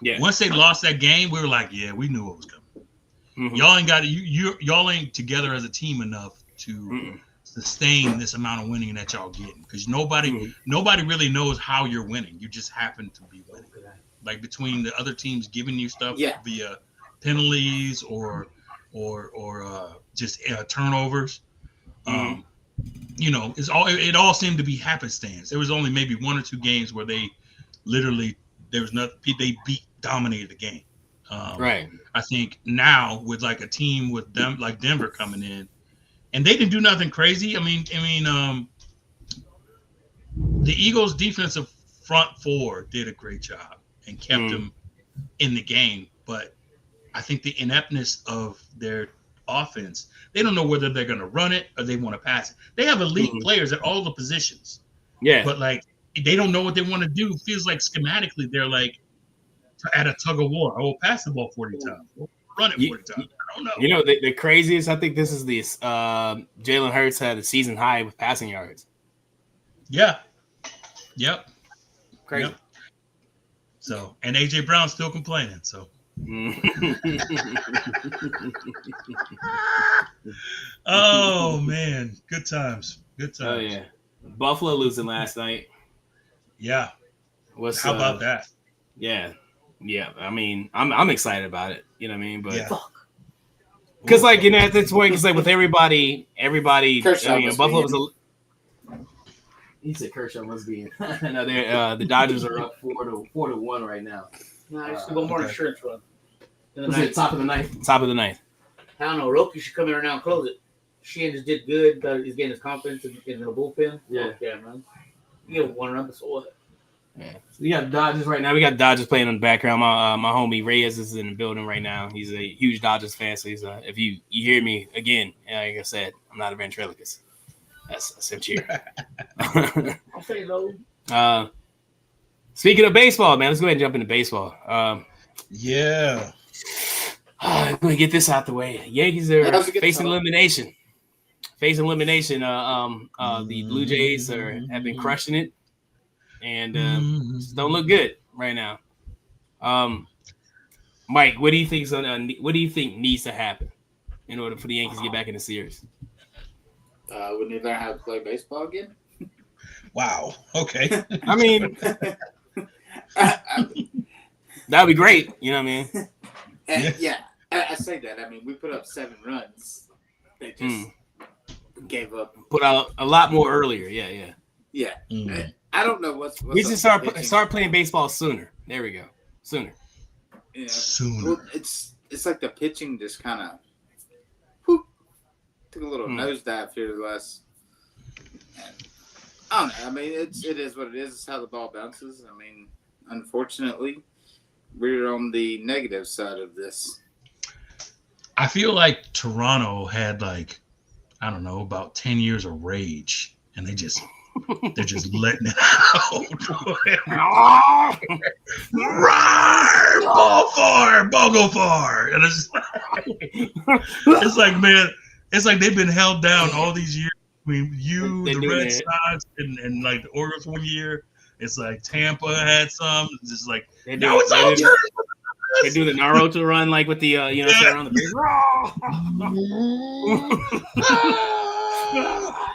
Yeah. Once they lost that game, we were like, yeah, we knew it was coming. Mm-hmm. Y'all ain't got y'all ain't together as a team enough to sustain this amount of winning that y'all getting, because nobody really knows how you're winning. You just happen to be winning. Like between the other teams giving you stuff via penalties or just turnovers. It all seemed to be happenstance. There was only maybe 1 or 2 games where they literally they dominated the game. Right. I think now with like a team with them like Denver coming in, and they didn't do nothing crazy. I mean, the Eagles' defensive front 4 did a great job and kept them in the game. But I think the ineptness of their offense, they don't know whether they're going to run it or they want to pass it. They have elite players at all the positions. Yeah. But like, they don't know what they want to do. It feels like schematically they're like at a tug of war. Oh, pass the ball 40 times. Run it 40 times. I don't know. The craziest, I think this is Jalen Hurts had a season high with passing yards. Yeah. Yep. Crazy. Yep. So, and AJ Brown's still complaining. So. Oh man, good times. Oh yeah, Buffalo losing last night. Yeah. How about that? Yeah. I mean, I'm excited about it. You know what I mean? But because at this point, because with everybody, Buffalo was a. He said Kershaw must be in. No, the Dodgers are up 4-1 right now. No, I still got more insurance run. Top of the ninth. Top of the ninth. I don't know. Roki should come in right now and close it. Sheehan just did good. He's getting his confidence in the bullpen. Yeah, man. You get 1 run, but so what? Yeah. So we got Dodgers right now. We got Dodgers playing in the background. My homie Reyes is in the building right now. He's a huge Dodgers fan. So he's if you hear me again, like I said, I'm not a ventriloquist. That's him cheer. I'll say low. Speaking of baseball, man, let's go ahead and jump into baseball. Yeah. I'm going to get this out the way. Yankees are facing elimination. The Blue Jays have been crushing it, and just don't look good right now. Mike, what do you think needs to happen in order for the Yankees to get back in the series? We need to learn how to play baseball again. Wow. Okay. I mean, that'd be great. You know what I mean? Yeah. I say that. I mean, we put up 7 runs. They just gave up. Put out a lot more earlier. Yeah. I don't know what's we should start playing baseball sooner. There we go. Sooner. Yeah. Sooner. Well, it's like the pitching just kind of took a little nosedive here the last. I don't know. I mean, it is what it is. It's how the ball bounces. I mean, unfortunately, we're on the negative side of this. I feel like Toronto had about 10 years of rage, and they're just letting it out. Ball go far. And it's like, man, it's like they've been held down all these years. I mean, the Red Sox, and like the Orioles one year. It's like Tampa had some. It's just like now it's all turn. They do the Naruto run like with the around the base.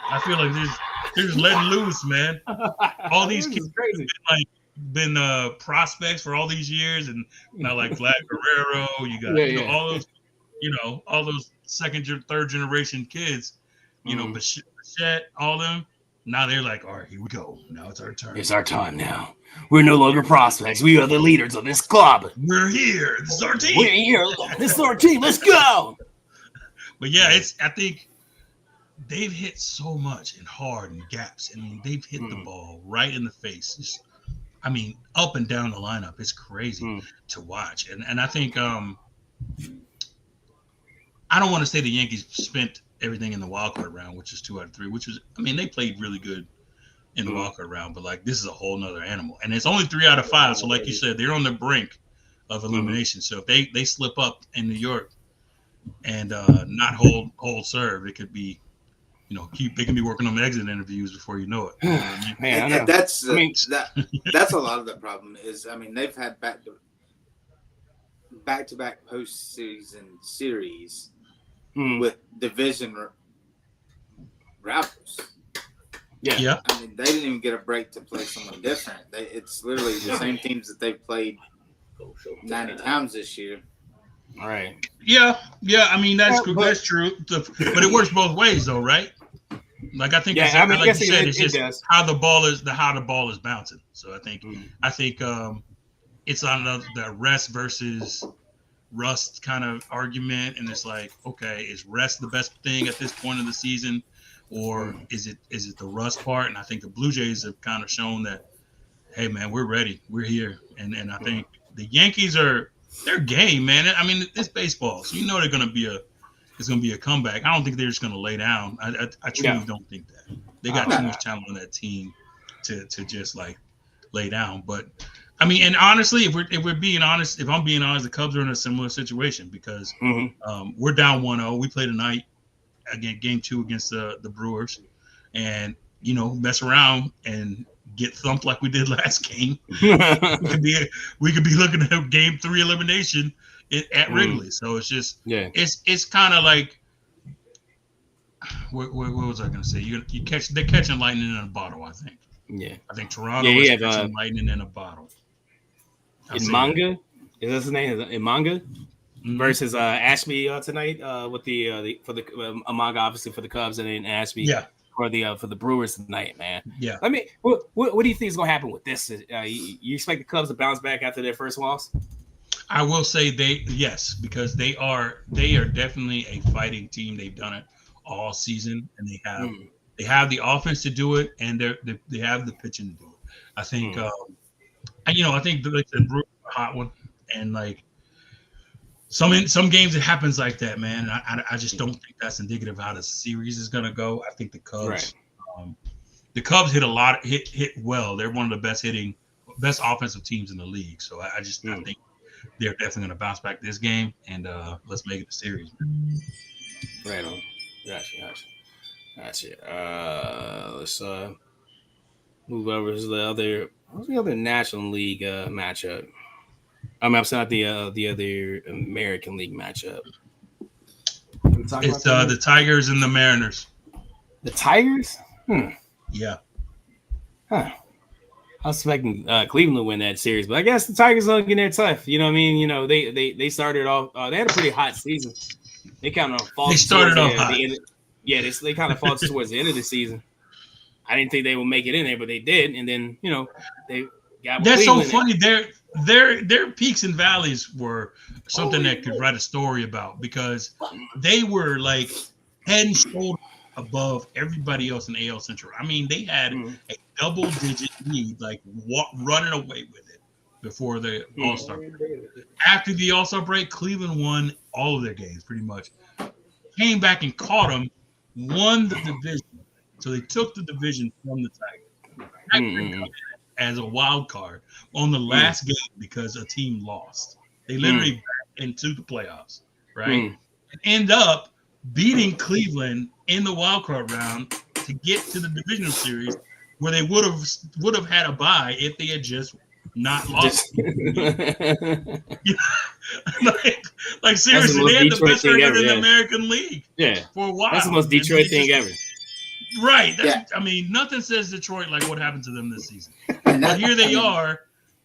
I feel like they're just letting loose, man. All these kids have been prospects for all these years, and now like Vlad Guerrero, you got all those second, third generation kids, Bichette, all them. Now they're like, all right, here we go. Now it's our turn. It's our time now. We're no longer prospects. We are the leaders of this club. We're here. This is our team. We're here. This is our team. Let's go. But yeah, I think they've hit so much and hard and gaps. I mean, they've hit the ball right in the face. Up and down the lineup. It's crazy to watch. And I think I don't want to say the Yankees spent everything in the wild card round, which is 2 out of 3, which was, I mean, they played really good in the wild card round, but like this is a whole nother animal, and it's only 3 out of 5. So like you said, they're on the brink of elimination. So if they slip up in New York and not hold serve, it could be, they can be working on the exit interviews before you know it. You know what I mean? Man, I know. And that's a lot of the problem is, I mean, they've had back-to-back postseason series with division rivals. Yeah. I mean, they didn't even get a break to play someone different. It's literally the same teams that they've played 90 times this year. All right. Yeah. I mean, that's true. But it works both ways, though, right? Like I think, like you said, it's just how the ball is bouncing. So I think it's on the rest versus rust kind of argument, and it's like, okay, is rest the best thing at this point of the season, or is it the rust part? And I think the Blue Jays have kind of shown that, hey man, we're ready, we're here, and I think the Yankees they're game, man. I mean, it's baseball, so it's gonna be a comeback. I don't think they're just gonna lay down. I truly don't think that. They got too much talent on that team to just like lay down. But I mean, and honestly, if we're being honest, if I'm being honest, the Cubs are in a similar situation because we're down 1-0. We play tonight again, game 2 against the Brewers, and mess around and get thumped like we did last game. we could be looking at game 3 elimination at Wrigley. So it's just it's kind of like what was I gonna say? They're catching lightning in a bottle, I think. Yeah. I think Toronto is catching lightning in a bottle. Imanga, is that his name? Imanga versus Ashby tonight with the for the Imanga obviously for the Cubs, and then Ashby for the Brewers tonight, man. Yeah. I mean, what do you think is going to happen with this? You expect the Cubs to bounce back after their first loss? I will say yes, because they are definitely a fighting team. They've done it all season, and they have the offense to do it, and they have the pitching to do it. I think, I think the Brewers are a hot one, and like some games it happens like that, man. I just don't think that's indicative of how the series is gonna go. I think the Cubs, the Cubs hit well. They're one of the best offensive teams in the league. So I think they're definitely gonna bounce back this game, and let's make it a series. Right on. Gotcha. Let's move over to what's the other National League matchup? I'm saying the other American League matchup. It's the Tigers and the Mariners. The Tigers? Yeah. Huh. I was expecting Cleveland to win that series, but I guess the Tigers are getting there tough. You know what I mean? They started off. They had a pretty hot season. They kind of fought. They started off hot. They kind of fought towards the end of the season. I didn't think they would make it in there, but they did. And then they got. That's Cleveland so funny. Their peaks and valleys were something that could write a story about, because they were like head and shoulders above everybody else in AL Central. I mean, they had a double-digit lead, like running away with it before the All-Star break. After the All-Star break, Cleveland won all of their games pretty much. Came back and caught them, won the division. So they took the division from the Tigers as a wild card on the last game because a team lost. They literally backed into the playoffs, right? And end up beating Cleveland in the wild card round to get to the divisional series, where they would have had a bye if they had just not lost. like seriously, they had the best record in the American League for a while. That's the most Detroit thing ever. Right. I mean, nothing says Detroit like what happened to them this season. But here they are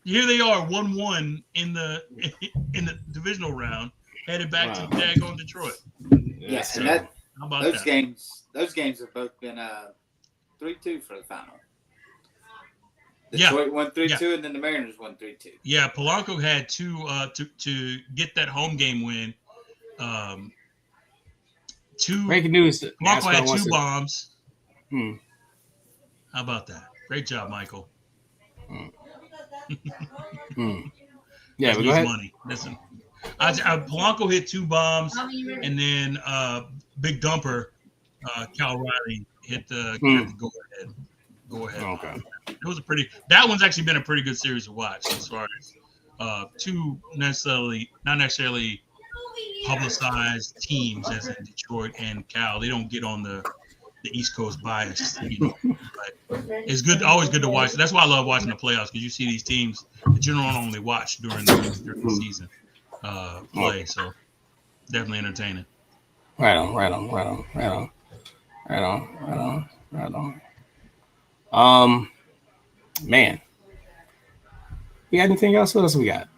1-1 in the divisional round, headed back to daggone Detroit. Yes, and those games have both been 3-2 for the final. Detroit won 3-2, and then the Mariners won 3-2. Yeah, Polanco had to get that home game win. Breaking news. Polanco had 2 bombs. How about that? Great job, Michael. Yeah, but go ahead. Money. Listen. Polanco hit 2 bombs, Mommy, you ready? and then Big Dumper, Cal Riley hit the go ahead. Okay. It was that one's actually been a pretty good series to watch as far as two not necessarily publicized teams as in Detroit and Cal. They don't get on the East Coast bias, but it's good, always good to watch. That's why I love watching the playoffs, because you see these teams that you don't normally watch during the season play. So definitely entertaining. Right on. Man, we got anything else? What else we got?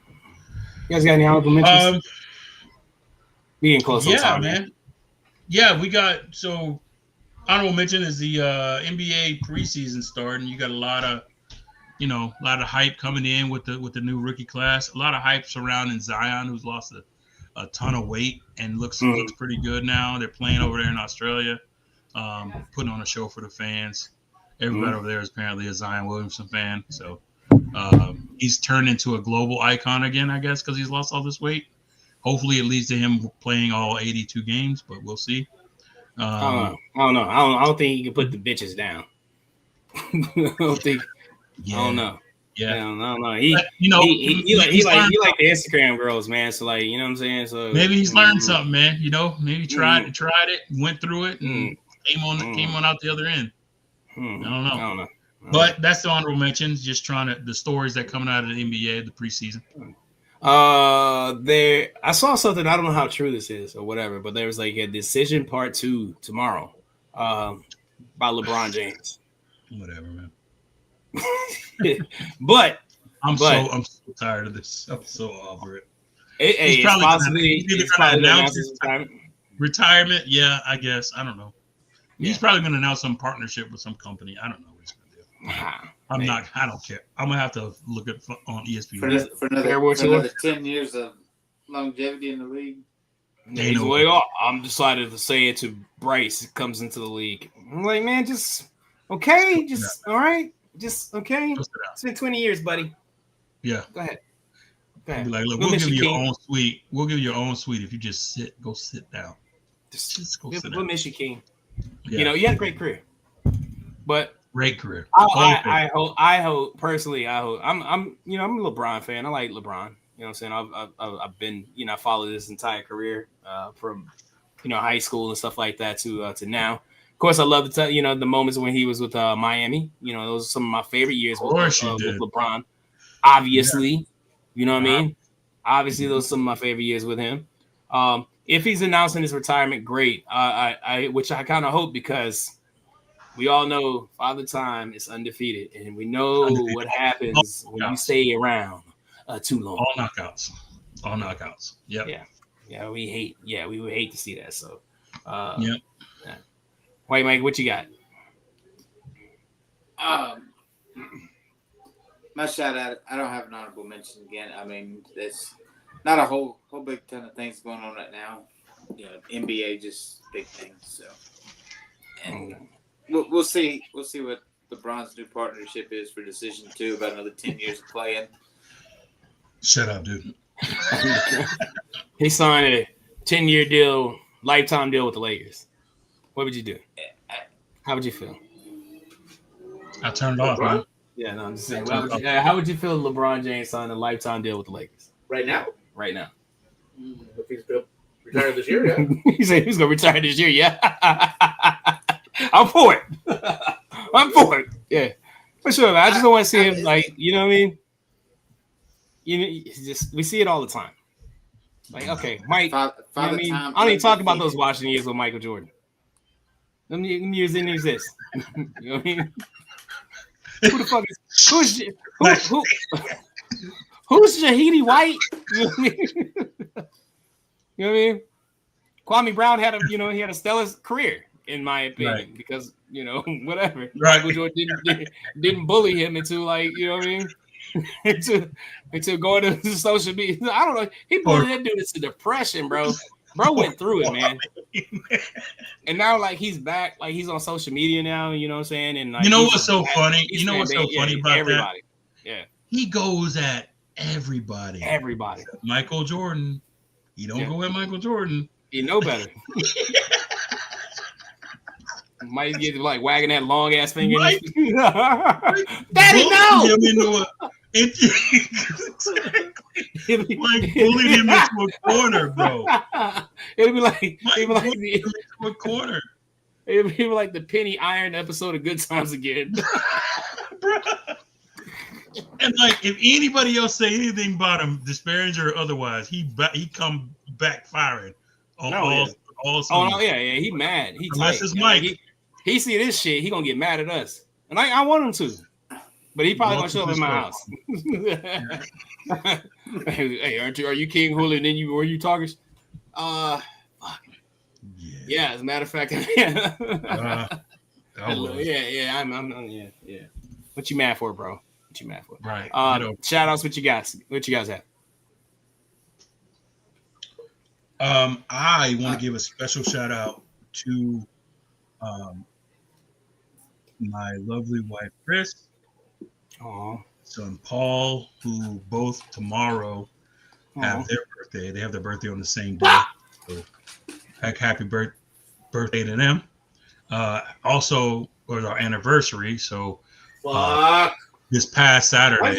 You guys got any honorable mentions? We getting close on time, man. Yeah, we got honorable mention is the NBA preseason starting. You got a lot of hype coming in with the new rookie class. A lot of hype surrounding Zion, who's lost a ton of weight and looks pretty good now. They're playing over there in Australia, putting on a show for the fans. Everybody over there is apparently a Zion Williamson fan, so he's turned into a global icon again, I guess, because he's lost all this weight. Hopefully, it leads to him playing all 82 games, but we'll see. I don't know. I don't think he can put the bitches down. I don't think. Yeah. I don't know. Yeah, I don't know. He like the Instagram girls, man. So like, you know what I'm saying. So maybe he's learned something, man. Maybe tried it, went through it, and came on out the other end. I don't know. But that's the honorable mentions. Just the stories that coming out of the NBA, the preseason. I saw something. I don't know how true this is or whatever, but there was like a decision part 2 tomorrow, by LeBron James. Whatever, man. but I'm so tired of this. I'm so over it. He's probably going to announce his retirement. Yeah, I guess. I don't know. He's probably going to announce some partnership with some company. I don't know what he's going to do. I don't care. I'm going to have to look at on ESPN. For another 10 years of longevity in the league. He's way off. I'm decided to say it to Bryce. It comes into the league. I'm like, man, just okay. All right. Just okay. It's been 20 years, buddy. Yeah. Go ahead. Be like, look, we'll give you your own suite. We'll give you your own suite if you just go sit down. Just go sit down. We'll miss you, King. Yeah. You had a great career. But great career. I hope personally. I'm a LeBron fan. I like LeBron. You know what I'm saying? I've been, I followed his entire career from, high school and stuff like that to now. Of course, I love the moments when he was with Miami. Those are some of my favorite years with LeBron. Obviously, you know what I mean? Obviously, those are some of my favorite years with him. If he's announcing his retirement, great. Which I kind of hope, because we all know Father Time is undefeated, and we know what happens when you stay around too long. All knockouts. Yep. Yeah. We would hate to see that. So, yep. Yeah. Wait, Mike, what you got? My shout out. I don't have an honorable mention again. I mean, there's not a whole big ton of things going on right now. NBA just big things. So, and we'll see. We'll see what LeBron's new partnership is for Decision 2 about another 10 years of playing. Shut up, dude. He signed a 10-year deal, lifetime deal with the Lakers. What would you do? How would you feel? I turned it off, man. Yeah, no, I'm just saying. How would you feel if LeBron James signed a lifetime deal with the Lakers? Right now? Right now. If he's going to retire this year, yeah. He said he's going to retire this year, yeah. I'm for it. I'm for it. Yeah. For sure, man. I just don't want to see him, like, you know what I mean? We see it all the time. Like, okay, Mike, I don't even talk about those Washington years with Michael Jordan. Them years didn't exist. You know what I mean? Who the fuck is who's Shahidi White? You know what I mean? You know what I mean? Kwame Brown had a stellar career, in my opinion, because whatever. Right. Michael Jordan didn't bully him into, like, you know what I mean? into going to social media. I don't know. He bullied that dude into depression, bro. Bro went through it, man. And now, like, he's back. Like, he's on social media now. You know what I'm saying? And like, what's so funny? About everybody. That? Yeah. He goes at everybody. Everybody. Michael Jordan. You don't go at Michael Jordan. You know better. Might get like wagging that long ass finger. Right. Daddy, no! Him into like bullied him into a corner, bro. It'd be like Into a corner, it'd be like the Penny Iron episode of Good Times Again. bro. And like, if anybody else say anything about him, disparage or otherwise, he come back firing on all. Oh no, yeah, he mad. He Unless tight. it's Mike. He see this shit, he gonna get mad at us, and I want him to, but he probably gonna show up in my house. Hey, are you King Hula? And then were you talking? Fuck. Yeah. As a matter of fact, yeah. Yeah. What you mad for, bro? What you mad for? Right. Shout outs. What you guys have? I want to give a special shout out to my lovely wife Chris, son Paul, who both tomorrow have their birthday. They have their birthday on the same day. So happy birthday to them. Also was our anniversary. So this past Saturday.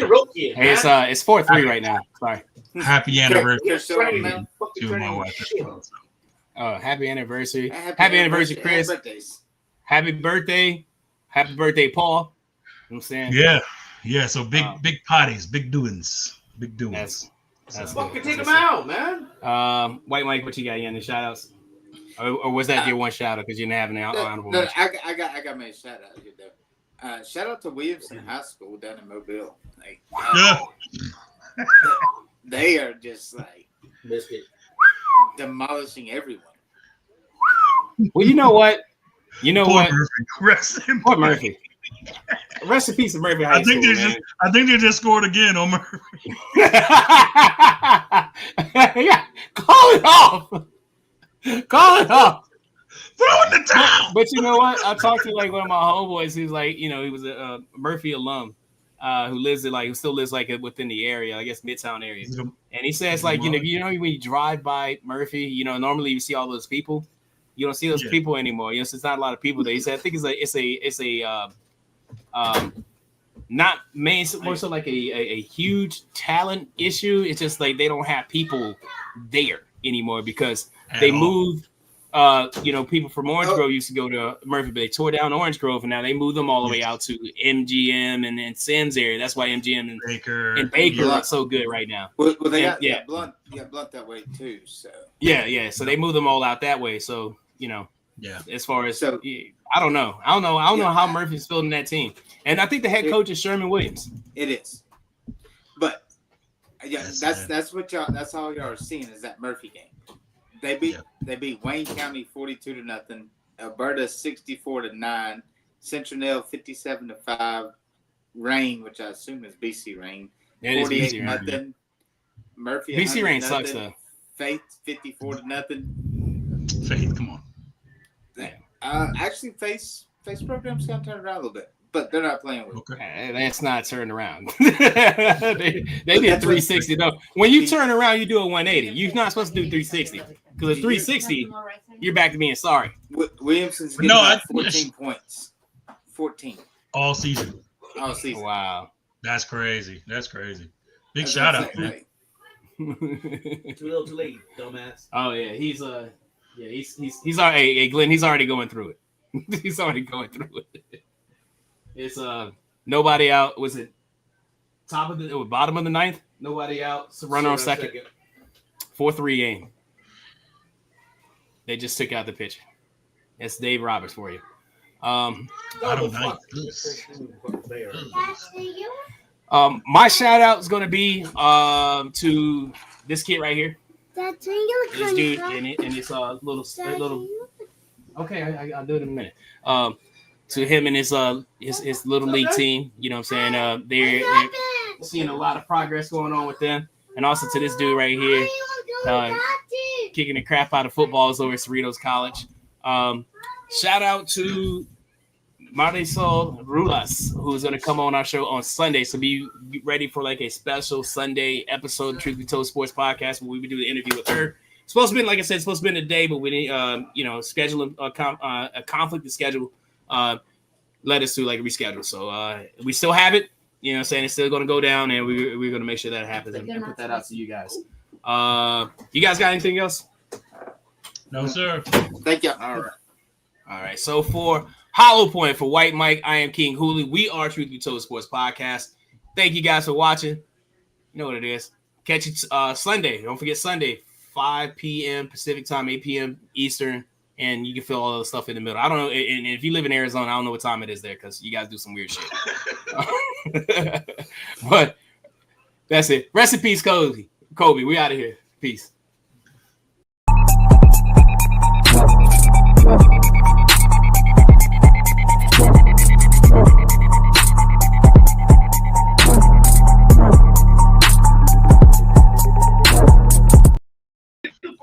Hey, it's 4-3 right now. Sorry. Happy anniversary Man. to my wife as well. So. Happy anniversary. Happy anniversary, Chris. Happy birthday. Happy birthday, Paul. You know what I'm saying? Yeah. So big parties, big doings. That's Fucking take them out, man. White Mike, what you got? You any shout outs? Or was that your one shout out because you didn't have any honorable No, mention? I got my shout out here though. Shout out to Williamson High School down in Mobile. Like, they are just like demolishing everyone. Well, you know what? Poor Murphy. Rest in peace to Murphy High School, man. I think they just scored again on Murphy. Yeah, call it off. Throw in the towel. But you know what? I talked to like one of my homeboys who's like, he was a Murphy alum, who still lives within the area, I guess Midtown area. And he says like, when you drive by Murphy, normally you see all those people. You don't see those people anymore. It's not a lot of people there. He said, I think it's a not main, more so like a huge talent issue. It's just like they don't have people there anymore because they moved. People from Orange Grove used to go to Murphy, but they tore down Orange Grove, and now they moved them all the way out to MGM and Sims area. That's why MGM and Baker are so good right now. Well, they got Blunt that way too. So So they moved them all out that way. So as far as I don't know how Murphy's building that team, and I think the head coach is Sherman Williams. It is, but that's what y'all. That's all y'all are seeing is that Murphy game. They beat Wayne County 42-0, Alberta 64-9, Central 57-5, Rain, which I assume is BC Rain, 48-0. Murphy BC Rain sucks though. Faith 54-0. Faith, come on. Actually, Faith's program's kind of turned around a little bit, but they're not playing with. Okay. That's not turned around. they did 360 though. When you turn around, you do a 180. You're not supposed to do 360 because a 360, you're back to being sorry. Williamson's getting 14 points. 14 all season. Wow, that's crazy. Big shout out, man. Too little, too late, dumbass. Oh yeah, he's already. Hey, Glenn, he's already going through it. He's already going through it. It's nobody out. Was it bottom of the ninth? Nobody out. So runner on second. 4-3 game. They just took out the pitcher. That's Dave Roberts for you. My shout out is going to be to this kid right here. This dude and it's a little. Okay, I'll do it in a minute. To him and his little league team, you know what I'm saying? They're seeing a lot of progress going on with them, and also to this dude right here, kicking the crap out of footballs over at Cerritos College. Shout out to Marisol Rulas, who's going to come on our show on Sunday. So be ready for like a special Sunday episode of Truth Be Told Sports Podcast where we would do the interview with her supposed to be, like I said, supposed to be in a day, but we didn't, schedule a conflict to schedule led us to like reschedule. So we still have it. You know what I'm saying? It's still going to go down, and we're going to make sure that happens and put that out to you guys. You guys got anything else? No, sir. Thank you. All right. So for Hollow Point, for White Mike, I am King Hooley. We are Truth Be Told Sports Podcast. Thank you guys for watching. You know what it is. Catch it Sunday. Don't forget Sunday, 5 p.m. Pacific time, 8 p.m. Eastern, and you can feel all the stuff in the middle. I don't know. And if you live in Arizona, I don't know what time it is there because you guys do some weird shit. But that's it. Rest in peace, Kobe. We out of here. Peace.